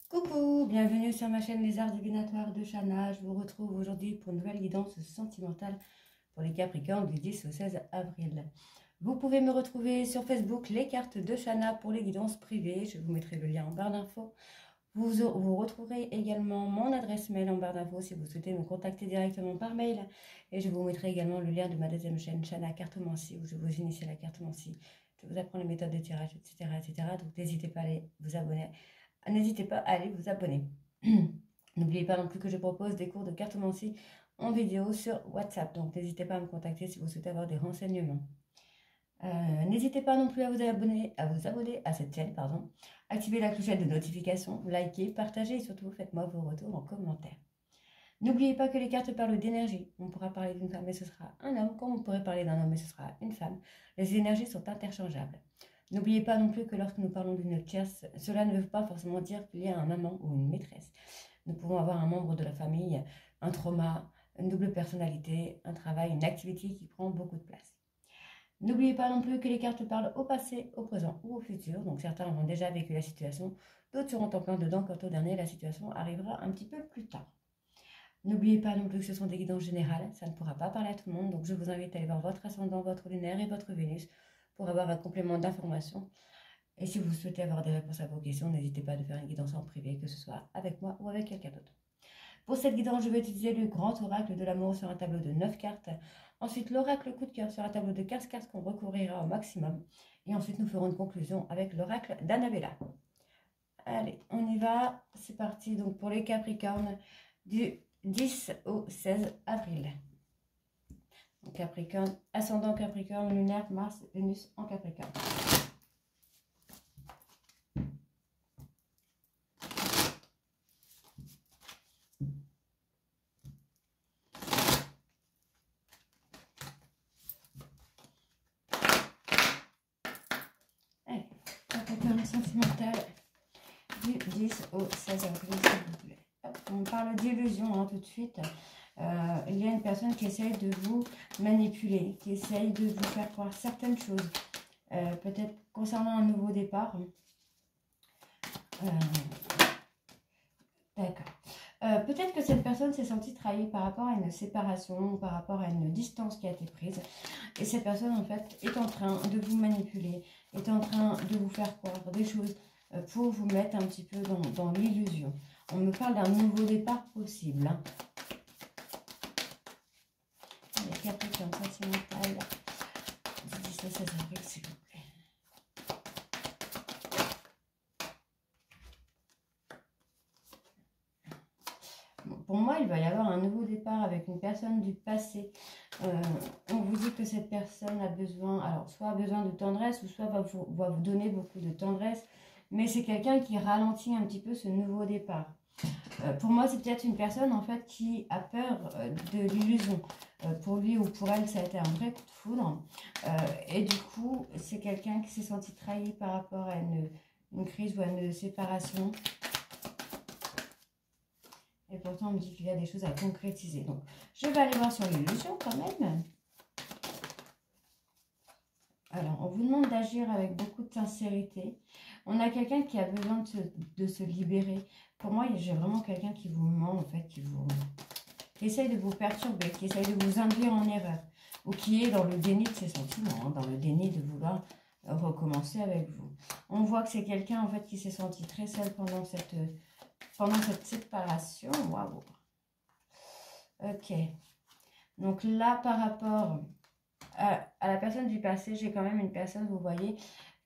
Coucou, bienvenue sur ma chaîne Les Arts Divinatoires de Shana. Je vous retrouve aujourd'hui pour une nouvelle guidance sentimentale pour les Capricornes du 10 au 16 avril. Vous pouvez me retrouver sur Facebook, les cartes de Shana pour les guidances privées. Je vous mettrai le lien en barre d'infos. Vous retrouverez également mon adresse mail en barre d'infos si vous souhaitez me contacter directement par mail. Et je vous mettrai également le lien de ma deuxième chaîne, Shana Cartomancie, où je vous initie à la cartomancie. Je vous apprends les méthodes de tirage, etc. etc. Donc n'hésitez pas à aller vous abonner. N'hésitez pas à aller vous abonner. N'oubliez pas non plus que je propose des cours de cartomancie en vidéo sur WhatsApp. Donc n'hésitez pas à me contacter si vous souhaitez avoir des renseignements. N'hésitez pas non plus à vous abonner à cette chaîne, pardon. Activez la clochette de notification, likez, partagez et surtout faites-moi vos retours en commentaire. N'oubliez pas que les cartes parlent d'énergie. On pourra parler d'une femme et ce sera un homme, comme on pourrait parler d'un homme et ce sera une femme. Les énergies sont interchangeables. N'oubliez pas non plus que lorsque nous parlons d'une tierce, cela ne veut pas forcément dire qu'il y a un amant ou une maîtresse. Nous pouvons avoir un membre de la famille, un trauma, une double personnalité, un travail, une activité qui prend beaucoup de place. N'oubliez pas non plus que les cartes parlent au passé, au présent ou au futur. Donc certains auront déjà vécu la situation, d'autres seront en plein dedans quant au dernier, la situation arrivera un petit peu plus tard. N'oubliez pas non plus que ce sont des guidances générales, ça ne pourra pas parler à tout le monde. Donc je vous invite à aller voir votre ascendant, votre lunaire et votre Vénus pour avoir un complément d'information. Et si vous souhaitez avoir des réponses à vos questions, n'hésitez pas à faire une guidance en privé, que ce soit avec moi ou avec quelqu'un d'autre. Pour cette guidance, je vais utiliser le grand oracle de l'amour sur un tableau de 9 cartes. Ensuite, l'oracle coup de cœur sur un tableau de 15 cartes qu'on recouvrira au maximum. Et ensuite, nous ferons une conclusion avec l'oracle d'Annabella. Allez, on y va. C'est parti donc pour les Capricornes du 10 au 16 avril. Donc, Capricorne, ascendant Capricorne, lunaire, Mars, Vénus en Capricorne. Allez, Capricorne sentimental du 10 au 16 avril, s'il vous plaît. Hop, on parle d'illusion tout de suite. Il y a une personne qui essaye de vous manipuler, qui essaye de vous faire croire certaines choses. Peut-être concernant un nouveau départ. D'accord. Peut-être que cette personne s'est sentie trahie par rapport à une séparation, par rapport à une distance qui a été prise. Et cette personne, en fait, est en train de vous manipuler, est en train de vous faire croire des choses pour vous mettre un petit peu dans l'illusion. On me parle d'un nouveau départ possible. Hein. Allez, Capricorne sentimental du 10 au 16 avril, s'il vous plaît. Pour moi, il va y avoir un nouveau départ avec une personne du passé. On vous dit que cette personne a besoin, alors soit a besoin de tendresse, ou soit va vous donner beaucoup de tendresse. Mais c'est quelqu'un qui ralentit un petit peu ce nouveau départ. Pour moi, c'est peut-être une personne en fait qui a peur de l'illusion. Pour lui ou pour elle, ça a été un vrai coup de foudre. Et du coup, c'est quelqu'un qui s'est senti trahi par rapport à une crise ou à une séparation. Et pourtant, on me dit qu'il y a des choses à concrétiser. Donc, je vais aller voir sur l'illusion quand même. Alors, on vous demande d'agir avec beaucoup de sincérité. On a quelqu'un qui a besoin de se libérer. Pour moi, j'ai vraiment quelqu'un qui vous ment, en fait, qui essaye de vous perturber, qui essaye de vous induire en erreur. Ou qui est dans le déni de ses sentiments, hein, dans le déni de vouloir recommencer avec vous. On voit que c'est quelqu'un, en fait, qui s'est senti très seul pendant cette séparation. Waouh. Ok. Donc là, par rapport à la personne du passé, j'ai quand même une personne, vous voyez,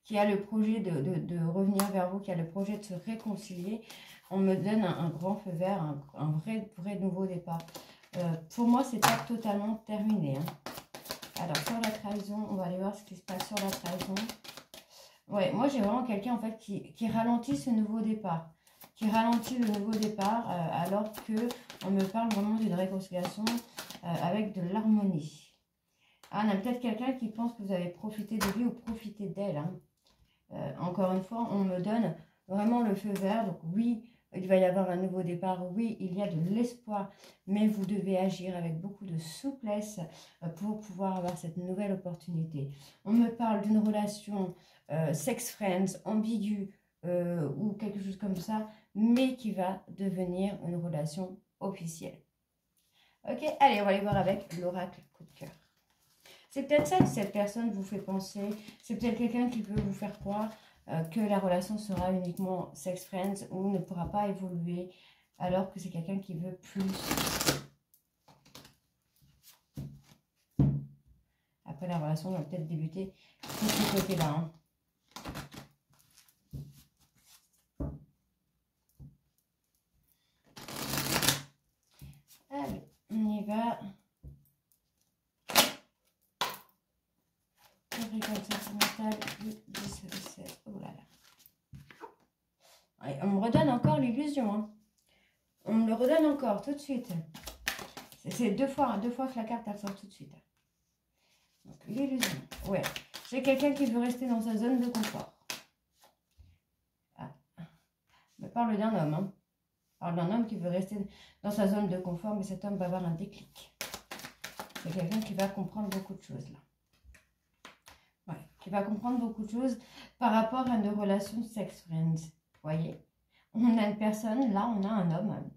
qui a le projet de revenir vers vous, qui a le projet de se réconcilier. On me donne un grand feu vert, un vrai nouveau départ. Pour moi, c'est pas totalement terminé. Hein. Alors, sur la trahison, on va aller voir ce qui se passe sur la trahison. Ouais, moi, j'ai vraiment quelqu'un, en fait, qui ralentit ce nouveau départ. Qui ralentit le nouveau départ, alors que on me parle vraiment d'une réconciliation avec de l'harmonie. Ah, on a peut-être quelqu'un qui pense que vous avez profité de lui ou profité d'elle. Hein. Encore une fois, on me donne vraiment le feu vert. Donc oui, il va y avoir un nouveau départ. Oui, il y a de l'espoir. Mais vous devez agir avec beaucoup de souplesse pour pouvoir avoir cette nouvelle opportunité. On me parle d'une relation sex friends, ambiguë, ou quelque chose comme comme ça, mais qui va devenir une relation officielle. Ok, allez, on va aller voir avec l'oracle coup de cœur. C'est peut-être ça que cette personne vous fait penser. C'est peut-être quelqu'un qui veut vous faire croire que la relation sera uniquement sex friends ou ne pourra pas évoluer, alors que c'est quelqu'un qui veut plus. Après, la relation va peut-être débuter de ce côté-là. Hein. Allez, on y va. Oh là là. On me redonne encore l'illusion. Hein. On me le redonne encore tout de suite. C'est deux fois que la carte elle sort tout de suite. L'illusion. Ouais. C'est quelqu'un qui veut rester dans sa zone de confort. Ah. On me parle d'un homme. Hein. On parle d'un homme qui veut rester dans sa zone de confort, mais cet homme va avoir un déclic. C'est quelqu'un qui va comprendre beaucoup de choses là. Ouais, qui va comprendre beaucoup de choses par rapport à une relation sex friends. Vous voyez, on a une personne, là on a un homme,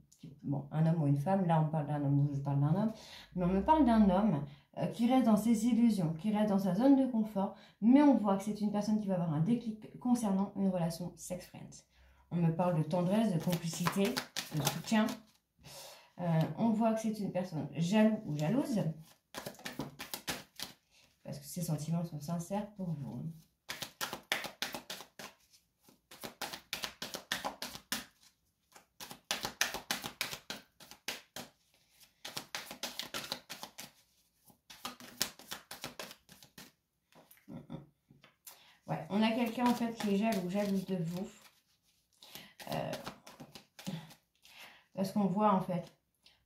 bon, un homme ou une femme, là on parle d'un homme, je parle d'un homme, mais on me parle d'un homme qui reste dans ses illusions, qui reste dans sa zone de confort, mais on voit que c'est une personne qui va avoir un déclic concernant une relation sex friends. On me parle de tendresse, de complicité, de soutien. On voit que c'est une personne jaloux ou jalouse. Parce que ces sentiments sont sincères pour vous. Ouais, on a quelqu'un en fait qui est jaloux, jalouse de vous. Parce qu'on voit en fait,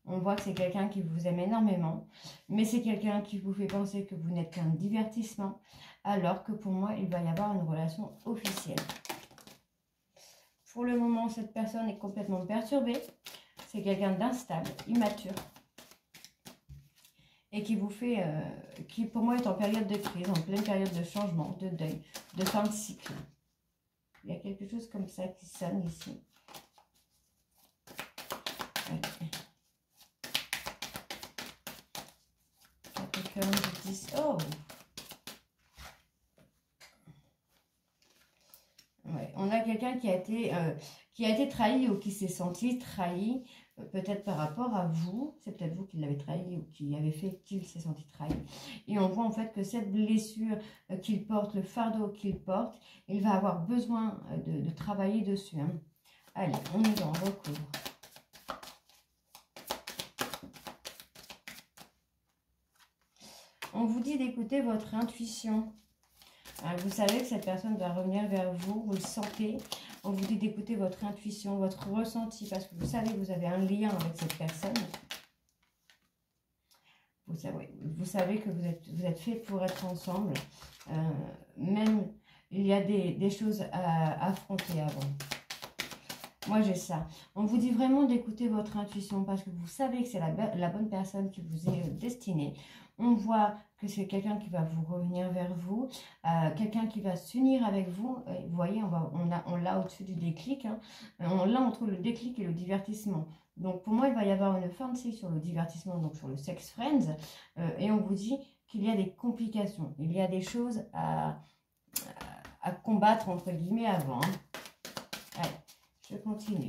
on voit que c'est quelqu'un qui vous aime énormément, mais c'est quelqu'un qui vous fait penser que vous n'êtes qu'un divertissement, alors que pour moi, il va y avoir une relation officielle. Pour le moment, cette personne est complètement perturbée. C'est quelqu'un d'instable, immature, et qui vous fait, qui pour moi est en période de crise, en pleine période de changement, de deuil, de fin de cycle. Il y a quelque chose comme ça qui sonne ici. Oh. Ouais, on a quelqu'un qui a été trahi ou qui s'est senti trahi, peut-être par rapport à vous. C'est peut-être vous qui l'avez trahi ou qui avez fait qu'il s'est senti trahi. Et on voit en fait que cette blessure qu'il porte, le fardeau qu'il porte, il va avoir besoin de travailler dessus. Hein. Allez, on y va, on recouvre. On vous dit d'écouter votre intuition. Vous savez que cette personne va revenir vers vous, vous le sentez. On vous dit d'écouter votre intuition, votre ressenti, parce que vous savez que vous avez un lien avec cette personne. Vous savez que vous êtes fait pour être ensemble. Même, il y a des choses à affronter avant. Moi, j'ai ça. On vous dit vraiment d'écouter votre intuition parce que vous savez que c'est la bonne personne qui vous est destinée. On voit que c'est quelqu'un qui va vous revenir vers vous, quelqu'un qui va s'unir avec vous. Vous voyez, on l'a au-dessus du déclic. Hein. On l'a entre le déclic et le divertissement. Donc, pour moi, il va y avoir une fin de cycle sur le divertissement, donc sur le sex friends. Et on vous dit qu'il y a des complications. Il y a des choses à combattre, entre guillemets, avant. Hein. Allez. Je continue.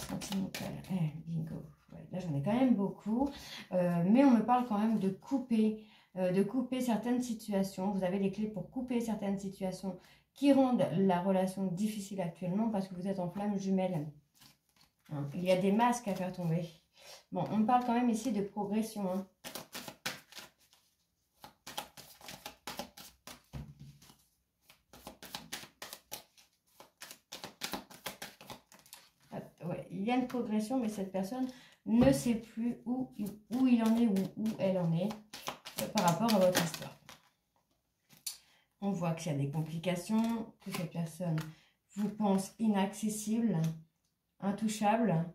Sentimental. Bingo. Ouais, là, j'en ai quand même beaucoup. Mais on me parle quand même de couper certaines situations. Vous avez des clés pour couper certaines situations qui rendent la relation difficile actuellement parce que vous êtes en flamme jumelle. Hein, il y a des masques à faire tomber. Bon, on me parle quand même ici de progression. Hein. Il y a une progression, mais cette personne ne sait plus où il en est ou où elle en est par rapport à votre histoire. On voit qu'il y a des complications, que cette personne vous pense inaccessible, intouchable,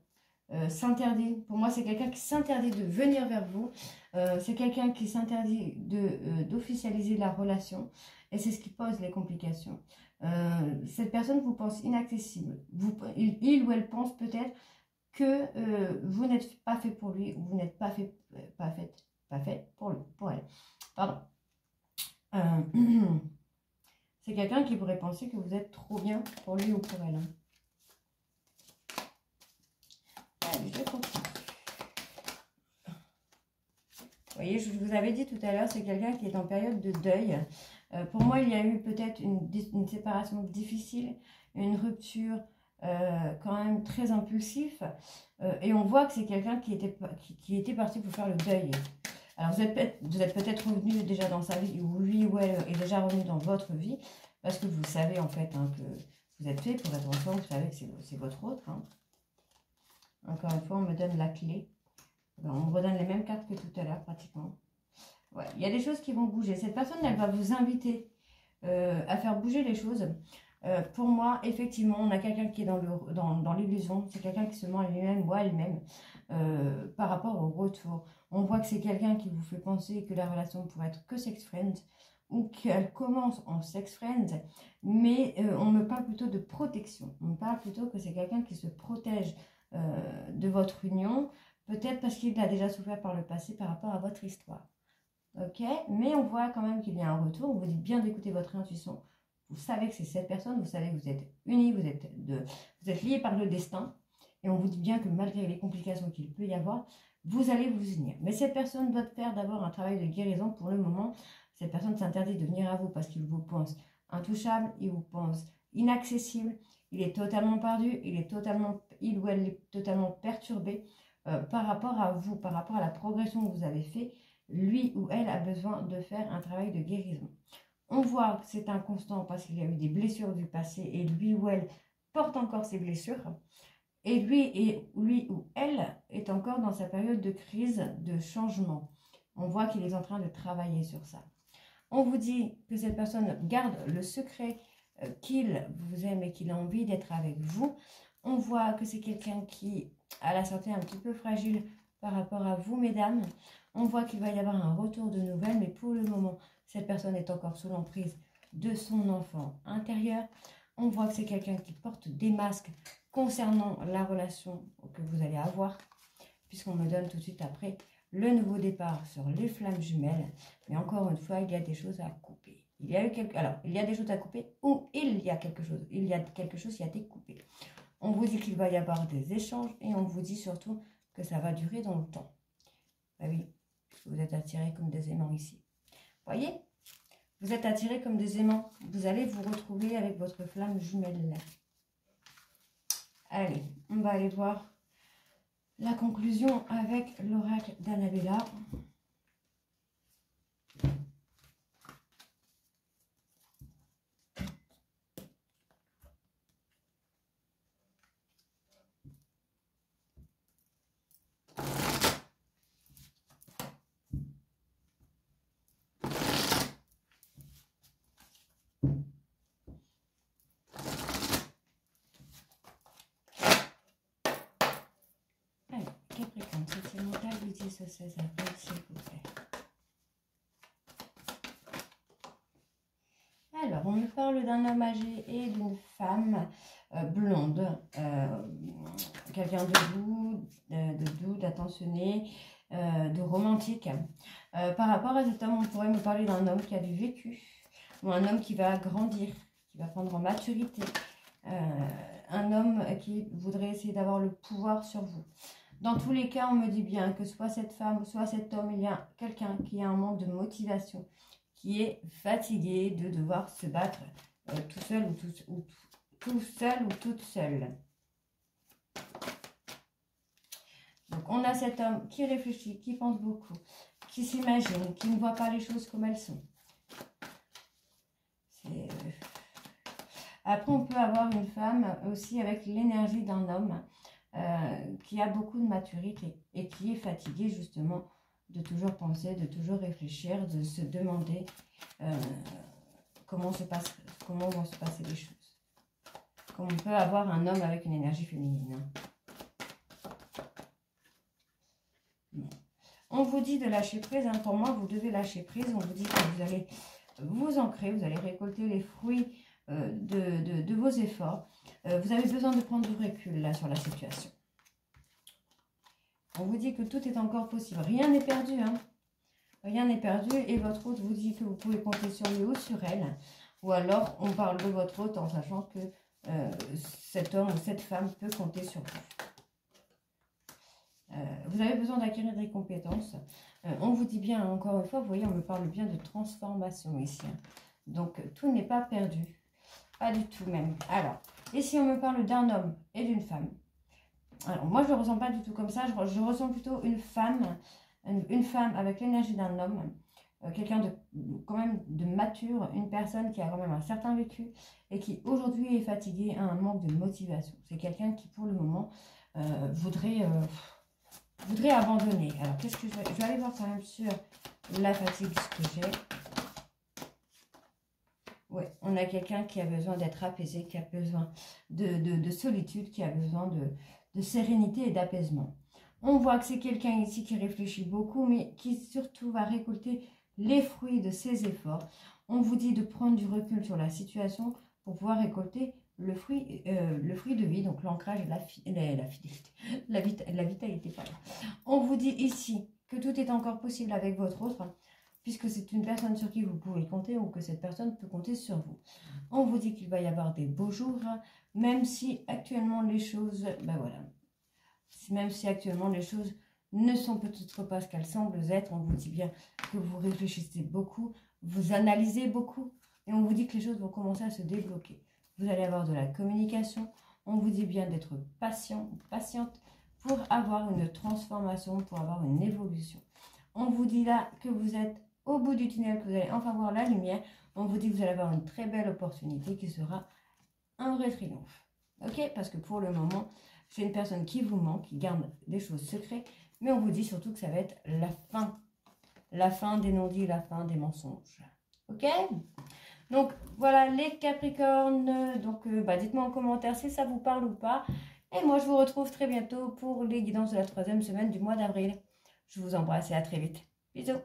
s'interdit. Pour moi, c'est quelqu'un qui s'interdit de venir vers vous. C'est quelqu'un qui s'interdit d'officialiser la relation. Et c'est ce qui pose les complications. Cette personne vous pense inaccessible. Il ou elle pense peut-être que vous n'êtes pas fait pour lui, ou vous n'êtes pas fait pour lui, pour elle. Pardon. C'est quelqu'un qui pourrait penser que vous êtes trop bien pour lui ou pour elle. Allez, je continue. Vous voyez, je vous avais dit tout à l'heure, c'est quelqu'un qui est en période de deuil. Pour moi, il y a eu peut-être une séparation difficile, une rupture quand même très impulsive. Et on voit que c'est quelqu'un qui était parti pour faire le deuil. Alors, vous êtes peut-être revenu déjà dans sa vie, ou lui ou elle est déjà revenu dans votre vie, parce que vous savez en fait hein, que vous êtes fait pour être ensemble, vous savez que c'est votre autre. Hein. Encore une fois, on me donne la clé. On me redonne les mêmes cartes que tout à l'heure, pratiquement. Ouais, il y a des choses qui vont bouger. Cette personne, elle va vous inviter à faire bouger les choses. Pour moi, effectivement, on a quelqu'un qui est dans l'illusion. C'est quelqu'un qui se ment à lui-même ou à elle-même par rapport au retour. On voit que c'est quelqu'un qui vous fait penser que la relation pourrait être que sex friend ou qu'elle commence en sex friend. Mais on me parle plutôt de protection. On me parle plutôt que c'est quelqu'un qui se protège de votre union. Peut-être parce qu'il a déjà souffert par le passé par rapport à votre histoire. Ok, mais on voit quand même qu'il y a un retour. Vous dites bien d'écouter votre intuition. Vous savez que c'est cette personne. Vous savez que vous êtes unis, vous êtes liés par le destin. Et on vous dit bien que malgré les complications qu'il peut y avoir, vous allez vous unir. Mais cette personne doit faire d'abord un travail de guérison pour le moment. Cette personne s'interdit de venir à vous parce qu'il vous pense intouchable, il vous pense inaccessible, il est totalement perdu, il ou elle est totalement perturbé. Par rapport à vous, par rapport à la progression que vous avez fait, lui ou elle a besoin de faire un travail de guérison. On voit que c'est inconstant parce qu'il y a eu des blessures du passé et lui ou elle porte encore ses blessures. Et lui ou elle est encore dans sa période de crise, de changement. On voit qu'il est en train de travailler sur ça. On vous dit que cette personne garde le secret qu'il vous aime et qu'il a envie d'être avec vous. On voit que c'est quelqu'un qui a la santé un petit peu fragile par rapport à vous, mesdames. On voit qu'il va y avoir un retour de nouvelles, mais pour le moment, cette personne est encore sous l'emprise de son enfant intérieur. On voit que c'est quelqu'un qui porte des masques concernant la relation que vous allez avoir, puisqu'on me donne tout de suite après le nouveau départ sur les flammes jumelles. Mais encore une fois, il y a des choses à couper. Il y a des choses à couper ou il y a quelque chose qui a été coupé. On vous dit qu'il va y avoir des échanges et on vous dit surtout que ça va durer dans le temps. Ah oui, vous êtes attirés comme des aimants ici. Voyez, vous êtes attirés comme des aimants. Vous allez vous retrouver avec votre flamme jumelle là. Allez, on va aller voir la conclusion avec l'oracle d'Annabella. Capricorne, sentimental du 10 au 16 avril, s'il vous plaît. Alors, on me parle d'un homme âgé et d'une femme blonde. Quelqu'un de doux, d'attentionné, de romantique. Par rapport à cet homme, on pourrait me parler d'un homme qui a du vécu, ou un homme qui va grandir, qui va prendre en maturité. Un homme qui voudrait essayer d'avoir le pouvoir sur vous. Dans tous les cas, on me dit bien que soit cette femme, soit cet homme, il y a quelqu'un qui a un manque de motivation, qui est fatigué de devoir se battre tout seul tout seul ou toute seule. Donc, on a cet homme qui réfléchit, qui pense beaucoup, qui s'imagine, qui ne voit pas les choses comme elles sont. Après, on peut avoir une femme aussi avec l'énergie d'un homme qui a beaucoup de maturité et qui est fatigué justement de toujours penser, de toujours réfléchir, de se demander comment vont se passer les choses. Comme on peut avoir un homme avec une énergie féminine. On vous dit de lâcher prise, hein, pour moi, vous devez lâcher prise. On vous dit que vous allez vous ancrer, vous allez récolter les fruits de vos efforts. Vous avez besoin de prendre du recul là sur la situation. On vous dit que tout est encore possible. Rien n'est perdu, hein. Rien n'est perdu. Et votre hôte vous dit que vous pouvez compter sur lui ou sur elle. Ou alors, on parle de votre hôte en sachant que cet homme ou cette femme peut compter sur vous. Vous avez besoin d'acquérir des compétences. On vous dit bien, encore une fois, vous voyez, on me parle bien de transformation ici. Hein. Donc, tout n'est pas perdu. Pas du tout même. Alors, ici, on me parle d'un homme et d'une femme. Alors, moi, je ne ressens pas du tout comme ça. Je ressens plutôt une femme avec l'énergie d'un homme. Quelqu'un de quand même de mature, une personne qui a quand même un certain vécu et qui aujourd'hui est fatiguée, a un manque de motivation. C'est quelqu'un qui, pour le moment, voudrait abandonner. Alors, qu'est-ce que je vais aller voir quand même sur la fatigue, ce que j'ai. Oui, on a quelqu'un qui a besoin d'être apaisé, qui a besoin de solitude, qui a besoin de sérénité et d'apaisement. On voit que c'est quelqu'un ici qui réfléchit beaucoup, mais qui surtout va récolter les fruits de ses efforts. On vous dit de prendre du recul sur la situation pour pouvoir récolter le fruit de vie, donc l'ancrage et la fidélité, la vitalité. Pardon. On vous dit ici que tout est encore possible avec votre autre, hein, puisque c'est une personne sur qui vous pouvez compter ou que cette personne peut compter sur vous. On vous dit qu'il va y avoir des beaux jours, hein, même si actuellement les choses, ben voilà, même si actuellement les choses ne sont peut-être pas ce qu'elles semblent être, on vous dit bien que vous réfléchissez beaucoup, vous analysez beaucoup, et on vous dit que les choses vont commencer à se débloquer. Vous allez avoir de la communication, on vous dit bien d'être patient, patiente, pour avoir une transformation, pour avoir une évolution. On vous dit là que vous êtes au bout du tunnel, que vous allez enfin voir la lumière. On vous dit que vous allez avoir une très belle opportunité qui sera un vrai triomphe. Ok? Parce que pour le moment, c'est une personne qui vous manque, qui garde des choses secrètes. Mais on vous dit surtout que ça va être la fin. La fin des non-dits, la fin des mensonges. Ok? Donc, voilà les Capricornes. Donc, dites-moi en commentaire si ça vous parle ou pas. Et moi, je vous retrouve très bientôt pour les guidances de la 3e semaine du mois d'avril. Je vous embrasse et à très vite. Bisous.